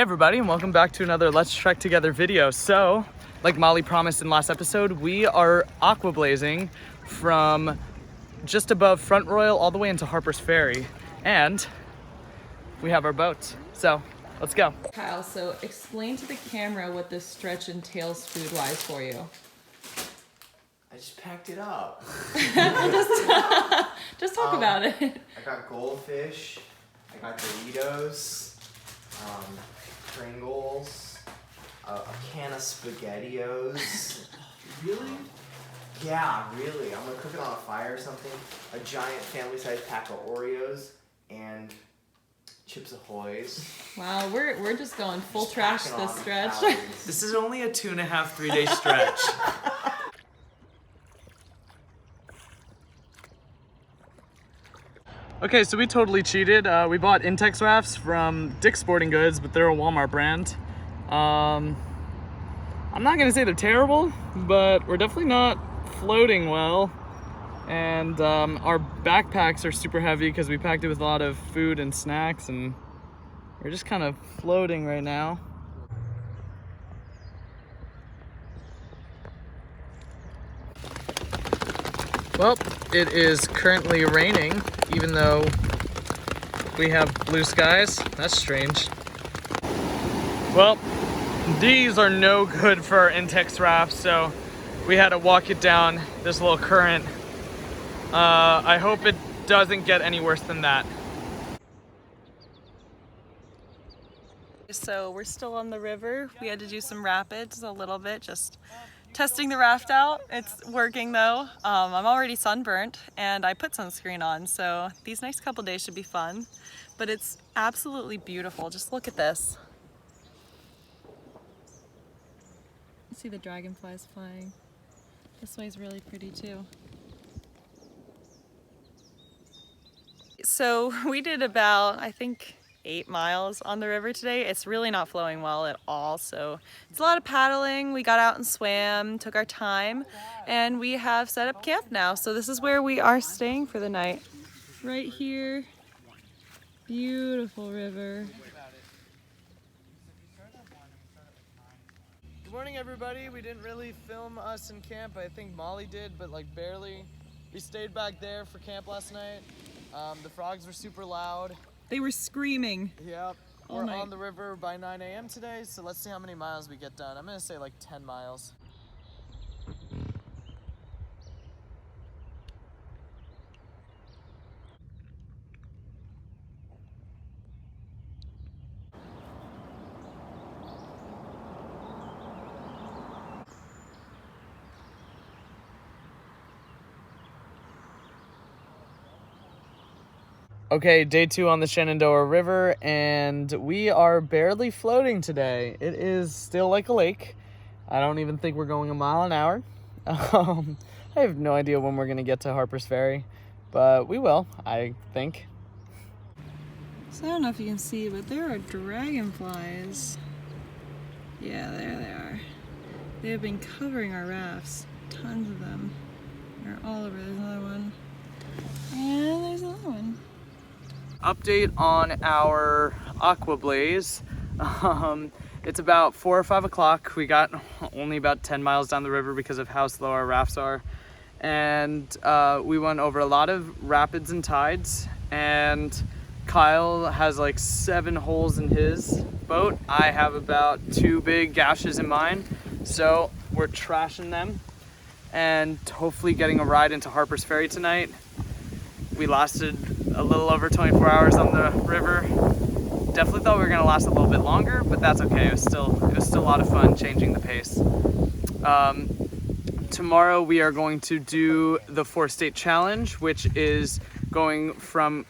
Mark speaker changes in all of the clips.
Speaker 1: everybody, and welcome back to another Let's Trek Together video. So, like Molly promised in last episode, we are aqua blazing from just above Front Royal all the way into Harpers Ferry, and we have our boat. So, let's go.
Speaker 2: Kyle, so explain to the camera what this stretch entails food-wise for you.
Speaker 3: I just packed it up.
Speaker 2: Just talk about it.
Speaker 3: I got goldfish, I got Doritos, Pringles, a can of SpaghettiOs.
Speaker 1: Really?
Speaker 3: Yeah, really. I'm gonna cook it on a fire or something. A giant family-sized pack of Oreos and Chips Ahoy's.
Speaker 2: Wow, we're just going full trash this stretch.
Speaker 1: This is only a 2.5, 3 day stretch. Okay, so we totally cheated. We bought Intex rafts from Dick's Sporting Goods, but they're a Walmart brand. I'm not gonna say they're terrible, but we're definitely not floating well. And our backpacks are super heavy because we packed it with a lot of food and snacks, and we're just kind of floating right now. Well, it is currently raining, even though we have blue skies. That's strange. Well, these are no good for our Intex rafts, so we had to walk it down this little current. I hope it doesn't get any worse than that.
Speaker 2: So we're still on the river. We had to do some rapids a little bit, just testing the raft out. It's working though. I'm already sunburnt and I put sunscreen on, so these next couple days should be fun. But it's absolutely beautiful. Just look at this. You see the dragonflies flying. This way's really pretty too. So we did about, I think, 8 miles on the river today. It's really not flowing well at all, so it's a lot of paddling. We got out and swam, took our time, and we have set up camp now. So this is where we are staying for the night. Right here. Beautiful river.
Speaker 1: Good morning, everybody. We didn't really film us in camp. I think Molly did, but like barely. We stayed back there for camp last night. The frogs were super loud.
Speaker 2: They were screaming.
Speaker 1: Yep.
Speaker 2: All
Speaker 1: We're
Speaker 2: night.
Speaker 1: on the river by 9 a.m. today, so let's see how many miles we get done. I'm gonna say like 10 miles. Okay, day 2 on the Shenandoah River, and we are barely floating today. It is still like a lake. I don't even think we're going a mile an hour. I have no idea when we're gonna get to Harpers Ferry, but we will, I think.
Speaker 2: So I don't know if you can see, but there are dragonflies. Yeah, there they are. They have been covering our rafts. Tons of them. They're all over. There's another one. And there's another one.
Speaker 1: Update on our aqua blaze. It's about 4 or 5 o'clock. We got only about 10 miles down the river because of how slow our rafts are. And we went over a lot of rapids and tides, and Kyle has like 7 holes in his boat. I have about 2 big gashes in mine. So we're trashing them and hopefully getting a ride into Harpers Ferry tonight. We lasted a little over 24 hours on the river. Definitely thought we were gonna last a little bit longer, but that's okay. It was still a lot of fun changing the pace. Tomorrow we are going to do the 4-state challenge, which is going from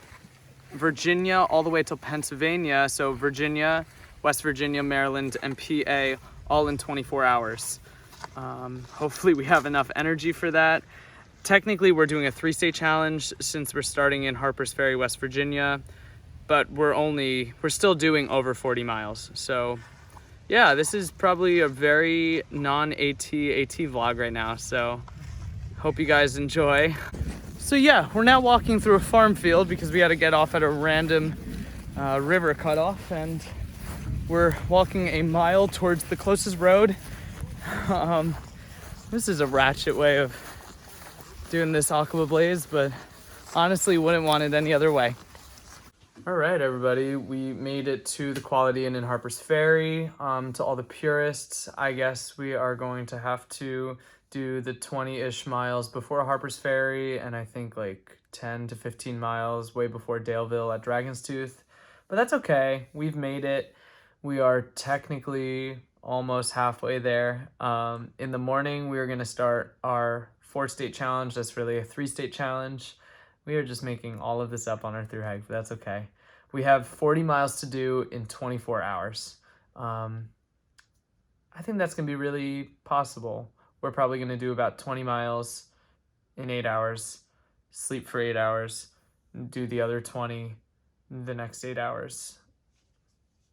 Speaker 1: Virginia all the way to Pennsylvania. So Virginia, West Virginia, Maryland, and PA all in 24 hours. Hopefully we have enough energy for that. Technically, we're doing a 3-state challenge since we're starting in Harpers Ferry, West Virginia, but we're still doing over 40 miles. So yeah, this is probably a very non-AT vlog right now. So hope you guys enjoy. So yeah, we're now walking through a farm field because we had to get off at a random river cutoff, and We're walking a mile towards the closest road. This is a ratchet way of doing this Aqua Blaze, but honestly wouldn't want it any other way. All right, everybody, we made it to the Quality Inn in Harpers Ferry. To all the purists, I guess we are going to have to do the 20-ish miles before Harpers Ferry, and I think like 10 to 15 miles way before Daleville at Dragon's Tooth. But that's okay, we've made it. We are technically almost halfway there. In the morning, we are gonna start our 4-state challenge. That's really a 3-state challenge. We are just making all of this up on our thru hike, but that's okay. We have 40 miles to do in 24 hours. I think that's gonna be really possible. We're probably gonna do about 20 miles in 8 hours, sleep for 8 hours, do the other 20 the next 8 hours.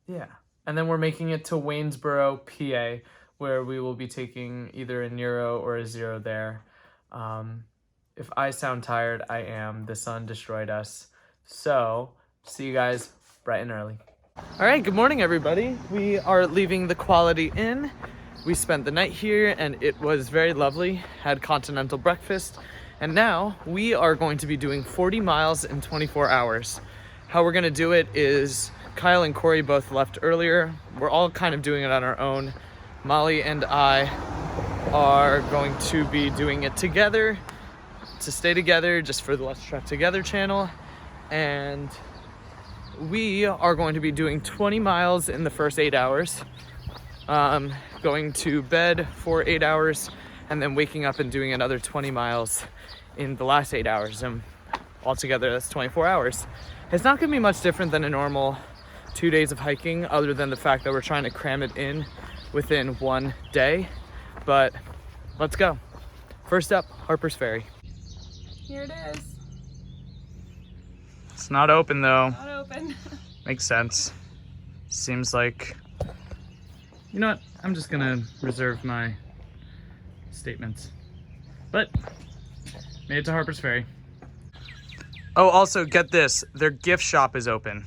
Speaker 1: Yeah. And then we're making it to Waynesboro, PA, where we will be taking either a Neuro or a Zero there. If I sound tired, I am. The sun destroyed us. So, see you guys bright and early. All right, good morning, everybody. We are leaving the Quality Inn. We spent the night here, and it was very lovely. Had continental breakfast. And now, we are going to be doing 40 miles in 24 hours. How we're gonna do it is, Kyle and Corey both left earlier. We're all kind of doing it on our own. Molly and I are going to be doing it together to stay together, just for the Let's Trek Together channel. And we are going to be doing 20 miles in the first 8 hours, going to bed for 8 hours, and then waking up and doing another 20 miles in the last 8 hours. And altogether, that's 24 hours. It's not gonna be much different than a normal 2 days of hiking, other than the fact that we're trying to cram it in within one day. But let's go. First up, Harpers Ferry.
Speaker 2: Here it is.
Speaker 1: It's not open though.
Speaker 2: Not open.
Speaker 1: Makes sense. Seems like, you know what? I'm just gonna reserve my statements. But made it to Harpers Ferry. Oh, also get this, their gift shop is open.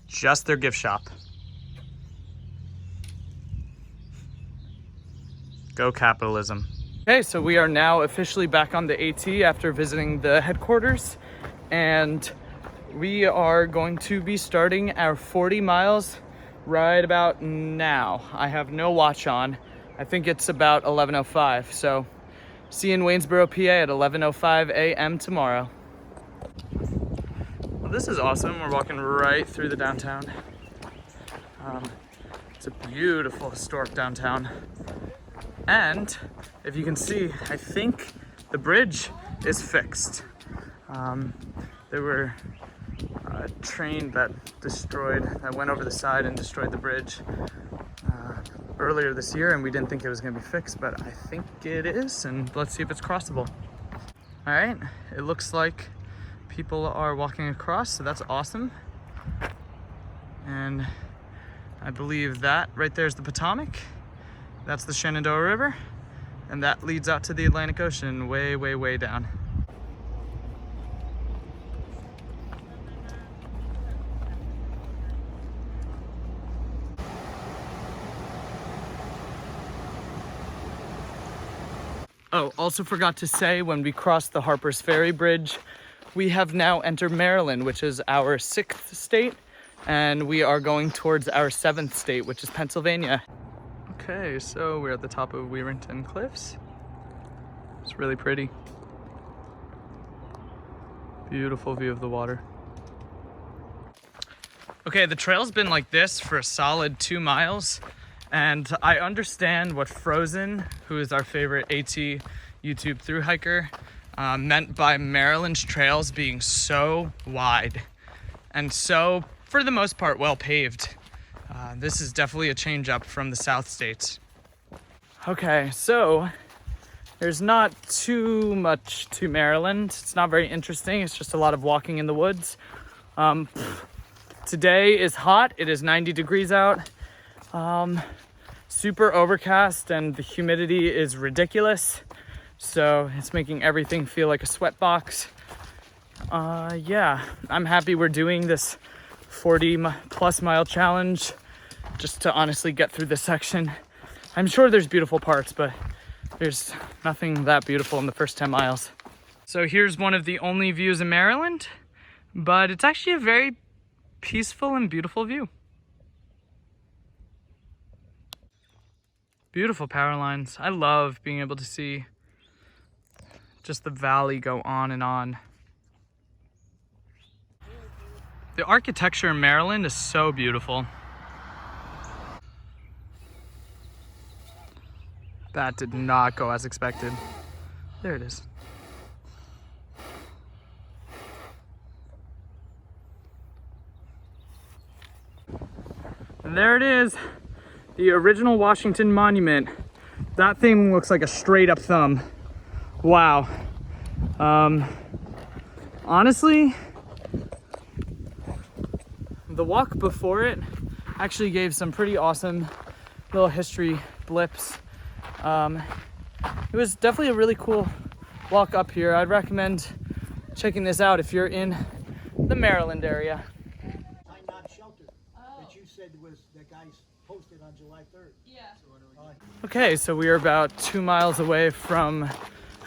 Speaker 1: Just their gift shop. Go capitalism. Okay, so we are now officially back on the AT after visiting the headquarters, and we are going to be starting our 40 miles right about now. I have no watch on. I think it's about 11:05, so see you in Waynesboro, PA at 11:05 a.m. tomorrow. Well, this is awesome. We're walking right through the downtown. It's a beautiful historic downtown. And if you can see, I think the bridge is fixed. There were a train that went over the side and destroyed the bridge earlier this year, and we didn't think it was gonna be fixed, but I think it is, and let's see if it's crossable. All right, it looks like people are walking across, so that's awesome. And I believe that right there is the Potomac. That's the Shenandoah River, and that leads out to the Atlantic Ocean way, way, way down. Oh, also forgot to say, when we crossed the Harpers Ferry Bridge, we have now entered Maryland, which is our 6th state, and we are going towards our 7th state, which is Pennsylvania. Okay, so we're at the top of Wearington Cliffs. It's really pretty. Beautiful view of the water. Okay, the trail's been like this for a solid 2 miles, and I understand what Frozen, who is our favorite AT YouTube thru hiker, meant by Maryland's trails being so wide and so, for the most part, well paved. This is definitely a change up from the South states. Okay, so there's not too much to Maryland. It's not very interesting. It's just a lot of walking in the woods. Today is hot. It is 90 degrees out. Super overcast, and the humidity is ridiculous. So it's making everything feel like a sweat box. Yeah, I'm happy we're doing this 40 plus mile challenge just to honestly get through this section. I'm sure there's beautiful parts, but there's nothing that beautiful in the first 10 miles. So here's one of the only views in Maryland, but it's actually a very peaceful and beautiful view. Beautiful power lines. I love being able to see just the valley go on and on. The architecture in Maryland is so beautiful. That did not go as expected. There it is. And there it is, the original Washington Monument. That thing looks like a straight up thumb. Wow. Honestly, the walk before it actually gave some pretty awesome little history blips. It was definitely a really cool walk up here. I'd recommend checking this out if you're in the Maryland area.
Speaker 4: Shelter that you said was the guys posted on July 3rd.
Speaker 2: Yeah.
Speaker 1: Okay, so we are about 2 miles away from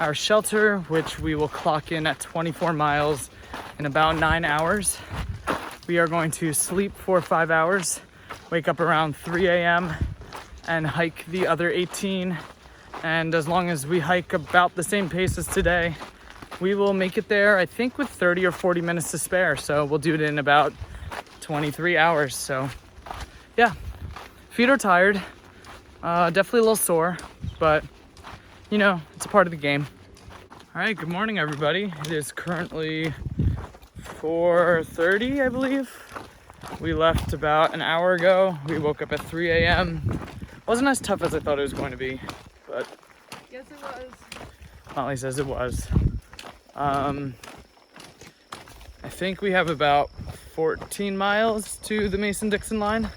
Speaker 1: our shelter, which we will clock in at 24 miles in about 9 hours. We are going to sleep for 5 hours, wake up around 3 a.m. and hike the other 18. And as long as we hike about the same pace as today, we will make it there, I think, with 30 or 40 minutes to spare. So we'll do it in about 23 hours. So yeah, feet are tired, definitely a little sore, but you know, it's a part of the game. All right, good morning, everybody. It is currently 4:30, I believe. We left about an hour ago. We woke up at 3 a.m. Wasn't as tough as I thought it was going to be, but
Speaker 2: Yes, it was.
Speaker 1: Molly says it was. I think we have about 14 miles to the Mason-Dixon line,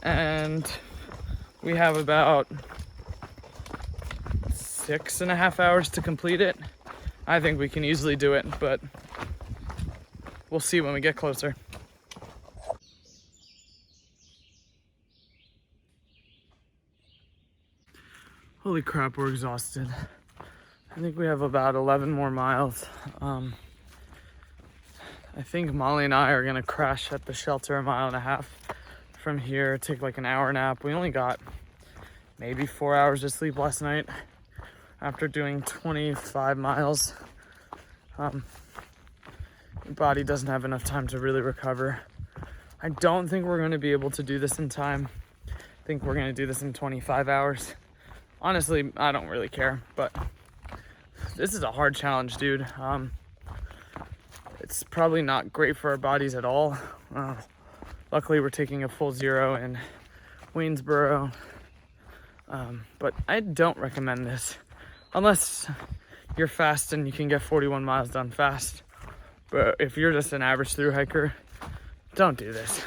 Speaker 1: and we have about 6.5 hours to complete it. I think we can easily do it, but we'll see when we get closer. Holy crap, we're exhausted. I think we have about 11 more miles. I think Molly and I are gonna crash at the shelter 1.5 miles from here, take like an hour nap. We only got maybe 4 hours of sleep last night after doing 25 miles. Your body doesn't have enough time to really recover. I don't think we're gonna be able to do this in time. I think we're gonna do this in 25 hours. Honestly, I don't really care, but this is a hard challenge, dude. It's probably not great for our bodies at all. Luckily, we're taking a full 0 in Waynesboro, but I don't recommend this unless you're fast and you can get 41 miles done fast. But if you're just an average through hiker, don't do this.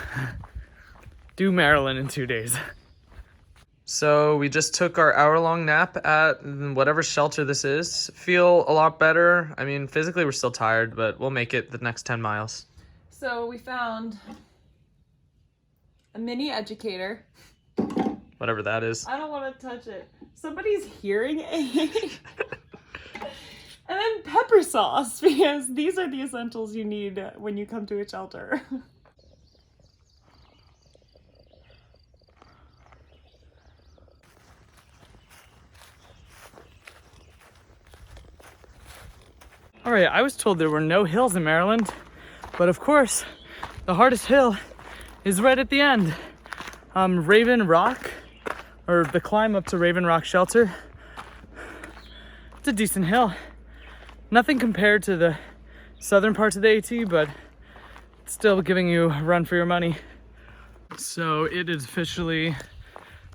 Speaker 1: Do Maryland in 2 days. So we just took our hour-long nap at whatever shelter this is. Feel a lot better. I mean, physically we're still tired, but we'll make it the next 10 miles.
Speaker 2: So we found a mini educator.
Speaker 1: Whatever that is.
Speaker 2: I don't want to touch it. Somebody's hearing aid. And then pepper sauce, because these are the essentials you need when you come to a shelter.
Speaker 1: All right, I was told there were no hills in Maryland, but of course, the hardest hill is right at the end. Raven Rock, or the climb up to Raven Rock Shelter. It's a decent hill. Nothing compared to the southern parts of the AT, but it's still giving you a run for your money. So it is officially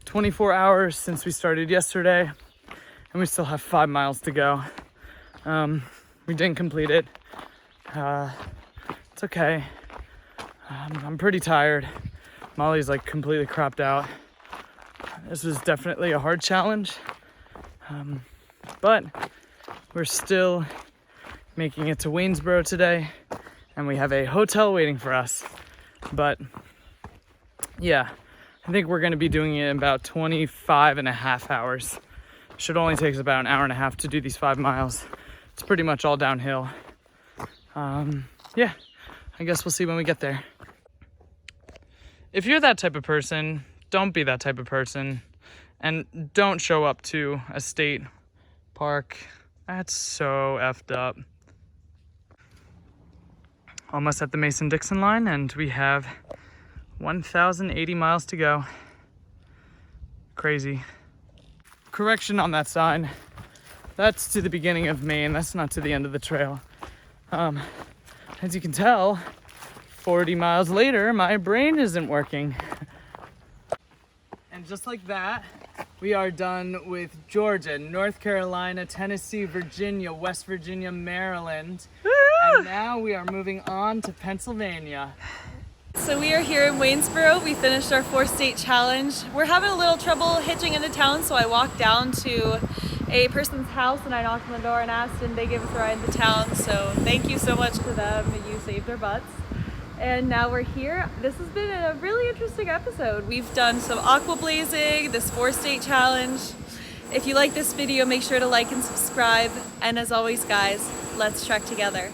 Speaker 1: 24 hours since we started yesterday, and we still have 5 miles to go. We didn't complete it. It's okay. I'm pretty tired. Molly's like completely crapped out. This was definitely a hard challenge, but we're still making it to Waynesboro today, and we have a hotel waiting for us. But yeah, I think we're gonna be doing it in about 25.5 hours. Should only take us about an hour and a half to do these 5 miles. It's pretty much all downhill. Yeah, I guess we'll see when we get there. If you're that type of person, don't be that type of person. And don't show up to a state park. That's so effed up. Almost at the Mason-Dixon line, and we have 1,080 miles to go. Crazy. Correction on that sign. That's to the beginning of Maine. That's not to the end of the trail. As you can tell, 40 miles later, my brain isn't working. And just like that, we are done with Georgia, North Carolina, Tennessee, Virginia, West Virginia, Maryland. Woo! And now we are moving on to Pennsylvania.
Speaker 2: So we are here in Waynesboro. We finished our 4-state challenge. We're having a little trouble hitching into town, so I walked down to a person's house and I knocked on the door and asked, and they gave us a ride into town. So thank you so much to them. You saved our butts. And now we're here. This has been a really interesting episode. We've done some aqua blazing, this 4-state challenge. If you like this video, make sure to like and subscribe. And as always, guys, let's trek together.